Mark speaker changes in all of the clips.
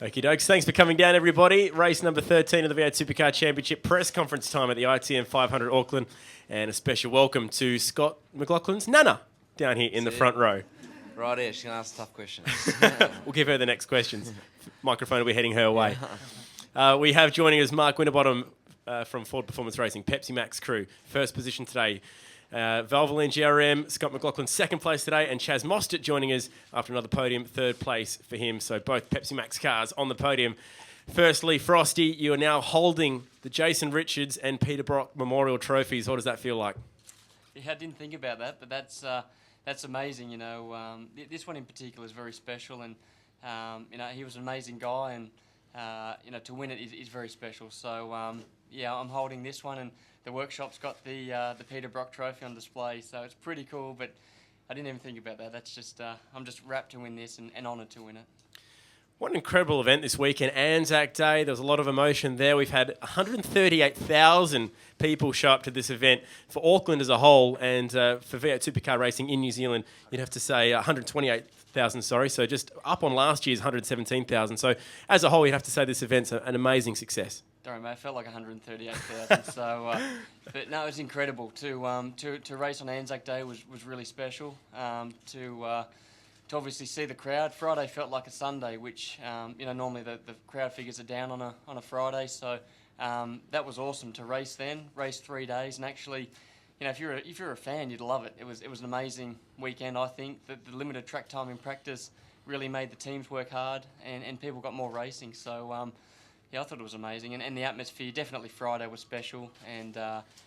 Speaker 1: Okie dokes. Thanks for coming down, everybody. Race number 13 of the V8 Supercar Championship press conference time at the ITM 500 Auckland. And a special welcome to Scott McLaughlin's Nana down here in the front row.
Speaker 2: Right here, she's going to ask tough questions.
Speaker 1: We'll give her the next questions. Microphone will be heading her way. We have joining us Mark Winterbottom from Ford Performance Racing, Pepsi Max crew. First position today. Valvoline GRM, Scott McLaughlin second place today, and Chaz Mostert joining us after another podium, third place for him. So both Pepsi Max cars on the podium. Firstly, Frosty, you are now holding the Jason Richards and Peter Brock Memorial Trophies. What does that feel like?
Speaker 3: Yeah, I didn't think about that, but that's amazing. You know, this one in particular is very special, and you know, he was an amazing guy, and you know, to win it is very special. So yeah, I'm holding this one, and the workshop's got the Peter Brock Trophy on display, so it's pretty cool. But I didn't even think about that. That's just I'm just rapt to win this and honoured to win it.
Speaker 1: What an incredible event this weekend. Anzac Day, there was a lot of emotion there. We've had 138,000 people show up to this event for Auckland as a whole, and for V8 Supercar racing in New Zealand, you'd have to say 128,000, sorry, so just up on last year's 117,000. So as a whole, you'd have to say this event's an amazing success.
Speaker 3: Sorry, mate, I felt like 138,000. So, but no, it was incredible to race on Anzac Day was really special. To obviously see the crowd. Friday felt like a Sunday, which you know, normally the crowd figures are down on a Friday. So that was awesome to race then. Race 3 days, and actually, you know, if you're a fan, you'd love it. It was an amazing weekend. I think that the limited track time in practice really made the teams work hard, and people got more racing. So. Yeah, I thought it was amazing, and the atmosphere, definitely Friday was special, and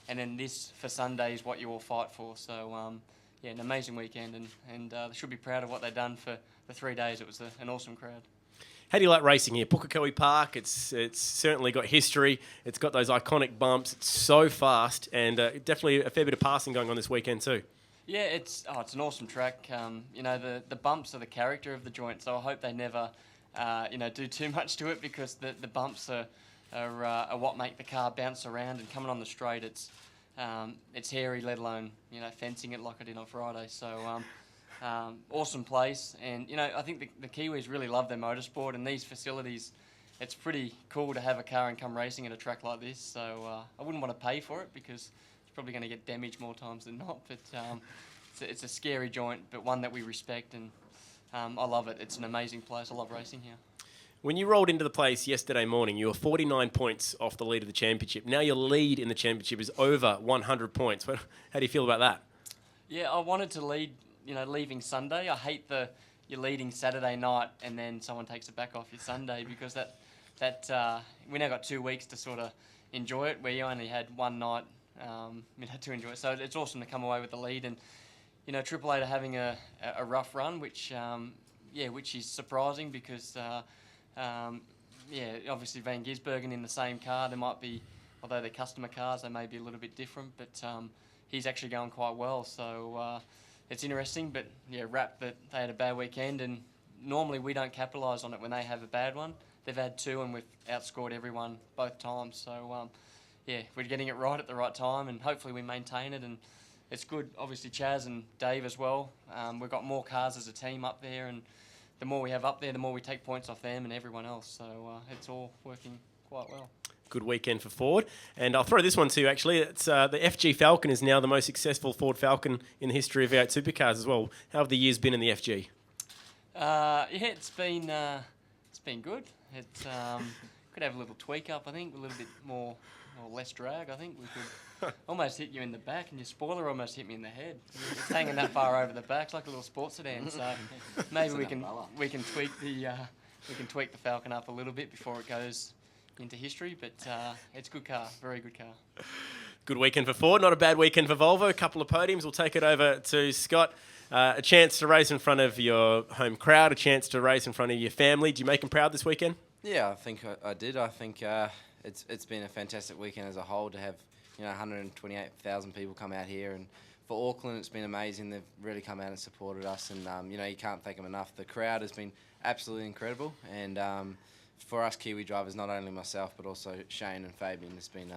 Speaker 3: then this for Sunday is what you all fight for. So, yeah, an amazing weekend, and they should be proud of what they've done for the 3 days. It was an awesome crowd.
Speaker 1: How do you like racing here? Pukekohe Park, it's certainly got history. It's got those iconic bumps. It's so fast, and definitely a fair bit of passing going on this weekend too. Yeah,
Speaker 3: it's an awesome track. You know, the bumps are the character of the joint, so I hope they never... you know, do too much to it, because the bumps are what make the car bounce around, and coming on the straight, it's hairy, let alone, you know, fencing it like I did on Friday. So awesome place, and you know, I think the Kiwis really love their motorsport, and these facilities, it's pretty cool to have a car and come racing at a track like this. So I wouldn't want to pay for it, because it's probably going to get damaged more times than not, but it's a scary joint, but one that we respect, and I love it. It's an amazing place. I love racing here.
Speaker 1: When you rolled into the place yesterday morning, you were 49 points off the lead of the championship. Now your lead in the championship is over 100 points. How do you feel about that? Yeah,
Speaker 3: I wanted to lead, you know, leaving Sunday. I hate you're leading Saturday night and then someone takes it back off you Sunday, because that we now got 2 weeks to sort of enjoy it, where you only had one night you know, to enjoy it. So it's awesome to come away with the lead, and you know, Triple Eight are having a rough run, which is surprising, because yeah, obviously Van Gisbergen in the same car. There might be, although they're customer cars, they may be a little bit different, but he's actually going quite well. So it's interesting, but yeah, rap that they had a bad weekend, and normally we don't capitalise on it when they have a bad one. They've had two, and we've outscored everyone both times. So yeah, we're getting it right at the right time, and hopefully we maintain it. And it's good, obviously, Chaz and Dave as well. We've got more cars as a team up there, and the more we have up there, the more we take points off them and everyone else. So it's all working quite well.
Speaker 1: Good weekend for Ford. And I'll throw this one to you, actually. It's the FG Falcon is now the most successful Ford Falcon in the history of V8 Supercars as well. How have the years been in the FG?
Speaker 3: Yeah, it's been good. It could have a little tweak up, I think, a little bit more or less drag. I think we could almost hit you in the back, and your spoiler almost hit me in the head. It's hanging that far over the back, it's like a little sports sedan. So maybe we can tweak the Falcon up a little bit before it goes into history. But it's a good car, very good car.
Speaker 1: Good weekend for Ford, not a bad weekend for Volvo. A couple of podiums. We'll take it over to Scott. A chance to race in front of your home crowd, a chance to race in front of your family. Did you make them proud this weekend?
Speaker 2: Yeah, I think I did. I think it's been a fantastic weekend as a whole to have 128,000 people come out here, and for Auckland it's been amazing. They've really come out and supported us, and you can't thank them enough. The crowd has been absolutely incredible, and for us Kiwi drivers, not only myself but also Shane and Fabian, it's been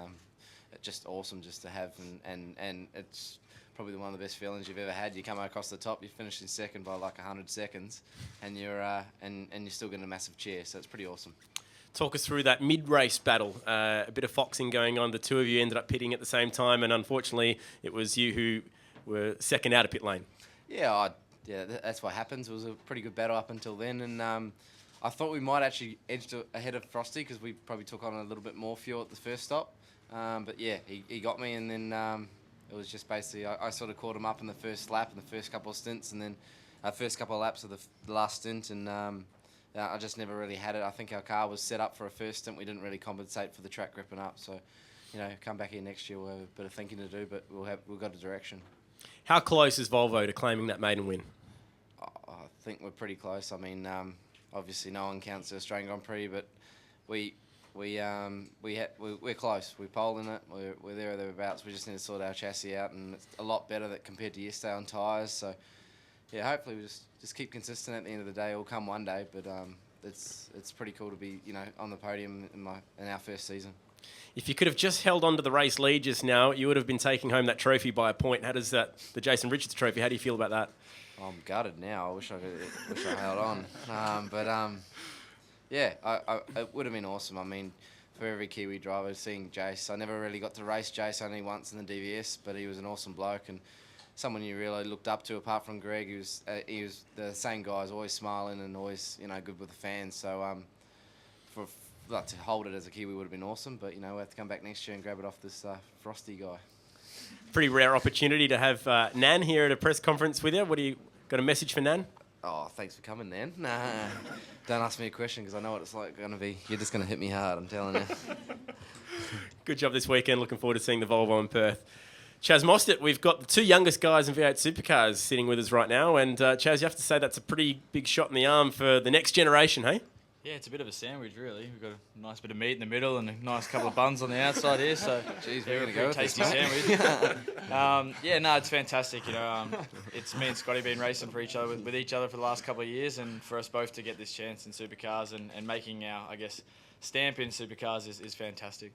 Speaker 2: just awesome just to have, and it's probably one of the best feelings you've ever had. You come across the top, you finish in second by like 100 seconds, and you're still getting a massive cheer. So it's pretty awesome.
Speaker 1: Talk us through that mid-race battle. A bit of foxing going on. The two of you ended up pitting at the same time, and unfortunately, it was you who were second out of pit lane.
Speaker 2: Yeah, that's what happens. It was a pretty good battle up until then, and I thought we might actually edge ahead of Frosty because we probably took on a little bit more fuel at the first stop. But yeah, he got me, and then it was just basically I sort of caught him up in the first lap and the first couple of stints, and then first couple of laps of the last stint, and I just never really had it. I think our car was set up for a first stint. We didn't really compensate for the track gripping up, so come back here next year, we'll have a bit of thinking to do, but we've got a direction.
Speaker 1: How close is Volvo to claiming that maiden win?
Speaker 2: I think we're pretty close. I mean, obviously no one counts the Australian Grand Prix, but we're close. We're poling it. We're there or thereabouts. We just need to sort our chassis out, and it's a lot better compared to yesterday on tyres. So yeah, hopefully we just keep consistent. At the end of the day, it'll come one day. But it's pretty cool to be on the podium in our first season.
Speaker 1: If you could have just held on to the race lead just now, you would have been taking home that trophy by a point. How does the Jason Richards trophy? How do you feel about that?
Speaker 2: I'm gutted now. I wish I held on. Yeah, it would have been awesome. I mean, for every Kiwi driver, seeing Jace, I never really got to race Jace, only once in the DVS, but he was an awesome bloke and someone you really looked up to. Apart from Greg, he was the same guy, always smiling and always good with the fans. So to hold it as a Kiwi would have been awesome, but we'll have to come back next year and grab it off this Frosty guy.
Speaker 1: Pretty rare opportunity to have Nan here at a press conference with you. What do you got a message for Nan?
Speaker 2: Oh, thanks for coming, Nan. Nah, don't ask me a question because I know what it's like going to be. You're just going to hit me hard, I'm telling you.
Speaker 1: Good job this weekend. Looking forward to seeing the Volvo in Perth. Chaz Mostert, we've got the two youngest guys in V8 supercars sitting with us right now, and Chaz, you have to say that's a pretty big shot in the arm for the next generation, hey?
Speaker 4: Yeah, it's a bit of a sandwich, really. We've got a nice bit of meat in the middle and a nice couple of buns on the outside here, so
Speaker 2: jeez,
Speaker 4: we're
Speaker 2: going to go with
Speaker 4: tasty
Speaker 2: this,
Speaker 4: sandwich. It's fantastic. It's me and Scotty been racing for each other with each other for the last couple of years, and for us both to get this chance in supercars and making our, stamp in supercars is fantastic.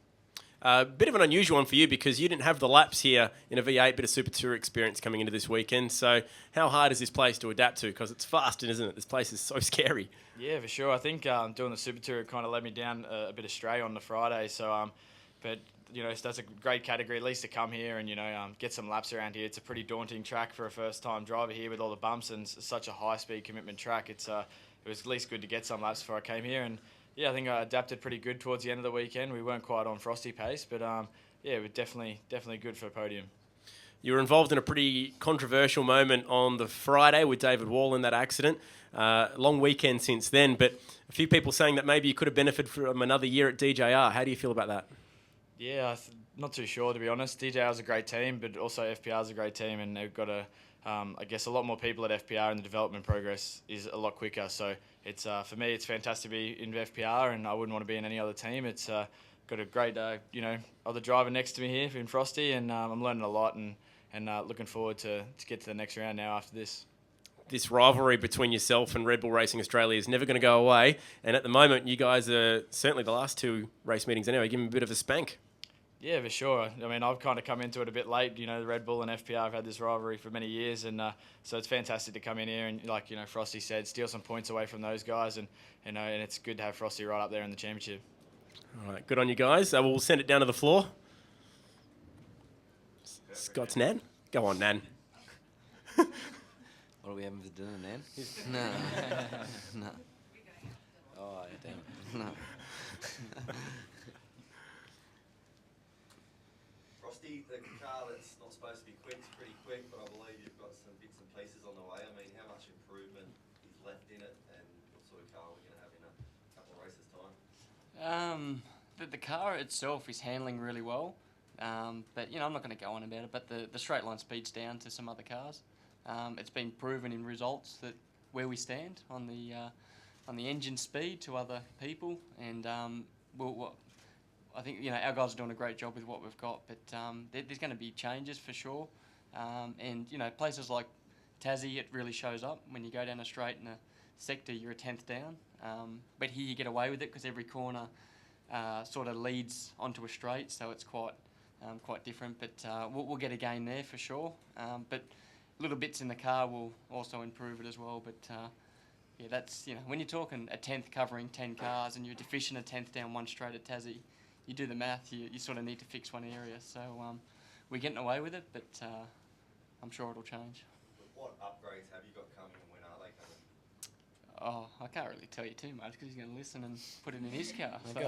Speaker 1: Bit of an unusual one for you because you didn't have the laps here in a V8, bit of Super Tour experience coming into this weekend. So how hard is this place to adapt to? Because it's fast, isn't it? This place is so scary.
Speaker 4: Yeah, for sure. I think doing the Super Tour kind of led me down a bit astray on the Friday. So, but that's a great category at least to come here and get some laps around here. It's a pretty daunting track for a first-time driver here with all the bumps and such a high-speed commitment track. It was at least good to get some laps before I came here and. Yeah, I think I adapted pretty good towards the end of the weekend. We weren't quite on Frosty pace, but we're definitely good for Podium.
Speaker 1: You were involved in a pretty controversial moment on the Friday with David Wall in that accident. Long weekend since then, but a few people saying that maybe you could have benefited from another year at DJR. How do you feel about that?
Speaker 4: Yeah, not too sure, to be honest. DJR is a great team, but also FPR is a great team, and they've got a lot more people at FPR, and the development progress is a lot quicker. So it's for me, it's fantastic to be in FPR, and I wouldn't want to be in any other team. It's got a great, other driver next to me here in Frosty, and I'm learning a lot, and looking forward to get to the next round now after this.
Speaker 1: This rivalry between yourself and Red Bull Racing Australia is never going to go away, and at the moment, you guys are certainly the last two race meetings anyway, giving a bit of a spank.
Speaker 4: Yeah, for sure. I mean, I've kind of come into it a bit late. The Red Bull and FPR have had this rivalry for many years, and so it's fantastic to come in here and, Frosty said, steal some points away from those guys, and and it's good to have Frosty right up there in the championship.
Speaker 1: All right, good on you guys. We'll send it down to the floor. Scott's Nan. Go on, Nan.
Speaker 2: What are we having for dinner, Nan? No. No. Oh, damn. No.
Speaker 5: Frosty, the car that's not supposed to be quick is pretty quick, but I believe you've got some bits and pieces on the way. I mean, how much improvement is left in it, and what sort of car are we going to have in a couple of races' time?
Speaker 3: The car itself is handling really well, but I'm not going to go on about it. But the straight line speed's down to some other cars. It's been proven in results that where we stand on the engine speed to other people, and I think our guys are doing a great job with what we've got. But there's going to be changes for sure, and places like Tassie, it really shows up when you go down a straight in a sector, you're a tenth down. But here you get away with it because every corner sort of leads onto a straight, so it's quite quite different. But we'll get a gain there for sure. But little bits in the car will also improve it as well. But yeah, that's, when you're talking a 10th covering 10 cars and you're deficient a 10th down one straight at Tassie, you do the math, you sort of need to fix one area. So we're getting away with it, but I'm sure it'll change.
Speaker 5: What upgrades have you got coming and when are they coming?
Speaker 3: Oh, I can't really tell you too much because he's going to listen and put it in his car. So,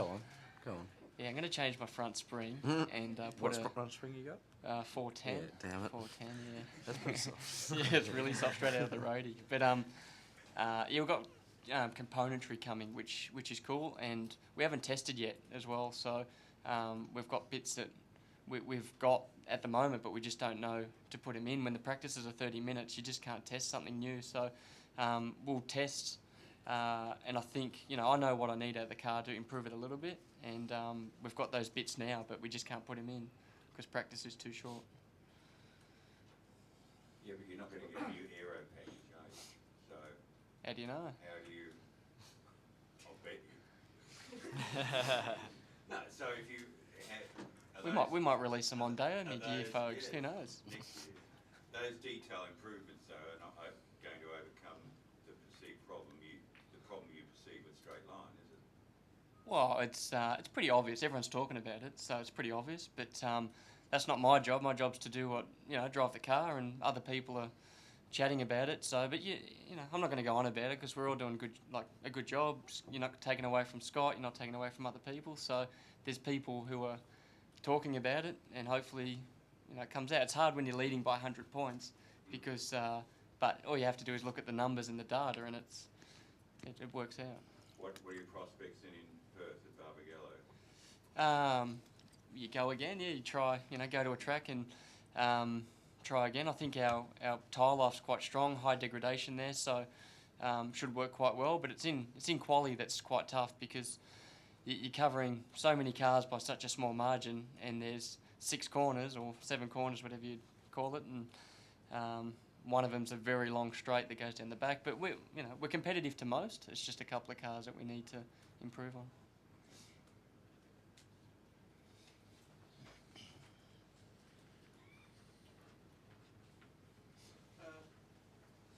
Speaker 2: Go on.
Speaker 3: yeah, I'm going to change my front spring and put
Speaker 6: What
Speaker 3: a
Speaker 6: front spring you got?
Speaker 3: 410.
Speaker 2: Yeah, damn it.
Speaker 3: 410, yeah.
Speaker 2: That's pretty soft.
Speaker 3: Yeah, it's really soft straight out of the roadie. But yeah, we've got componentry coming, which is cool, and we haven't tested yet as well. So we've got bits that we've got at the moment, but we just don't know to put them in. When the practices are 30 minutes, you just can't test something new. So we'll test, and I think, I know what I need out of the car to improve it a little bit, and we've got those bits now, but we just can't put them in because practice is too short.
Speaker 7: Yeah, but you're not going to get a new aero package, are you? So
Speaker 3: How do you know?
Speaker 7: how do you? I'll bet you. No, so if you had,
Speaker 3: We might release them on day mid-year,
Speaker 7: those-
Speaker 3: folks.
Speaker 7: yeah.
Speaker 3: Who knows?
Speaker 7: next year, those detail improvements though are not going to overcome the perceived problem you perceive with straight line, is it?
Speaker 3: Well, it's pretty obvious. Everyone's talking about it, so it's pretty obvious. But that's not my job. My job's to do what drive the car, and other people are chatting about it. So, but I'm not going to go on about it because we're all doing a good job. You're not taking away from Scott. You're not taking away from other people. So there's people who are talking about it, and hopefully, it comes out. It's hard when you're leading by 100 points because, but all you have to do is look at the numbers and the data, and it works out.
Speaker 7: What are your prospects in Perth at Barbagallo?
Speaker 3: You go again, yeah. You try, go to a track and try again. I think our tyre life's quite strong, high degradation there, so should work quite well. But it's in quali that's quite tough because you're covering so many cars by such a small margin, and there's 6 corners or 7 corners, whatever you call it, and one of them's a very long straight that goes down the back. But we're competitive to most. It's just a couple of cars that we need to improve on.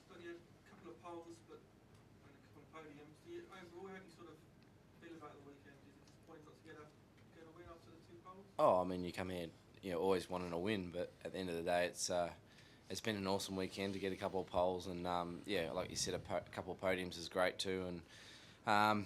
Speaker 8: Got you a couple of poles, but and a couple of podiums. Do you, overall, how do you sort of feel about the weekend? Is it disappointing not to get a win after the 2 poles?
Speaker 2: Oh, I mean, you come here, always wanting to win, but at the end of the day, it's been an awesome weekend to get a couple of poles, and yeah, like you said, a couple of podiums is great too, and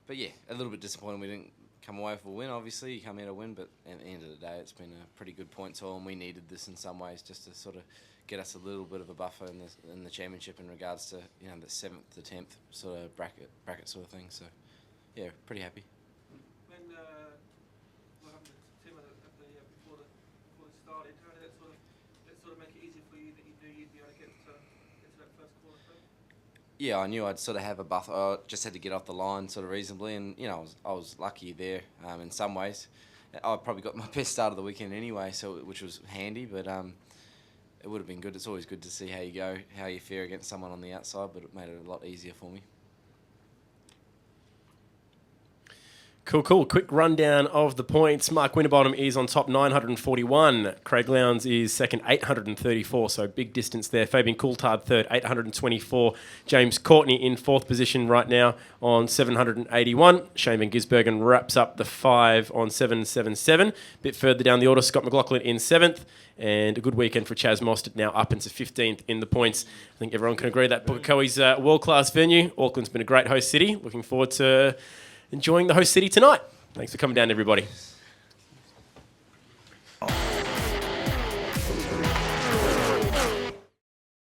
Speaker 2: but yeah, a little bit disappointing we didn't come away with a win. Obviously, you come here to win, but at the end of the day, it's been a pretty good points haul, and we needed this in some ways just to sort of get us a little bit of a buffer in the championship in regards to the 7th to 10th sort of bracket sort of thing. So yeah, pretty happy.
Speaker 8: When what happened to Tim before it started, how did that sort of make it easier for you that you knew you'd be able to get to that first corner through?
Speaker 2: Yeah, I knew I'd sort of have a buffer. I just had to get off the line sort of reasonably, and I was lucky there in some ways. I probably got my best start of the weekend anyway, which was handy, but it would have been good. It's always good to see how you go, how you fare against someone on the outside, but it made it a lot easier for me.
Speaker 1: Cool. Quick rundown of the points. Mark Winterbottom is on top, 941. Craig Lowndes is second, 834, so big distance there. Fabian Coulthard third, 824. James Courtney in 4th position right now on 781. Shane Van Gisbergen wraps up the 5 on 777. Bit further down the order, Scott McLaughlin in 7th. And a good weekend for Chaz Mostert, now up into 15th in the points. I think everyone can agree that Pukekohe's a world-class venue. Auckland's been a great host city. Looking forward to enjoying the host city tonight. Thanks for coming down, everybody.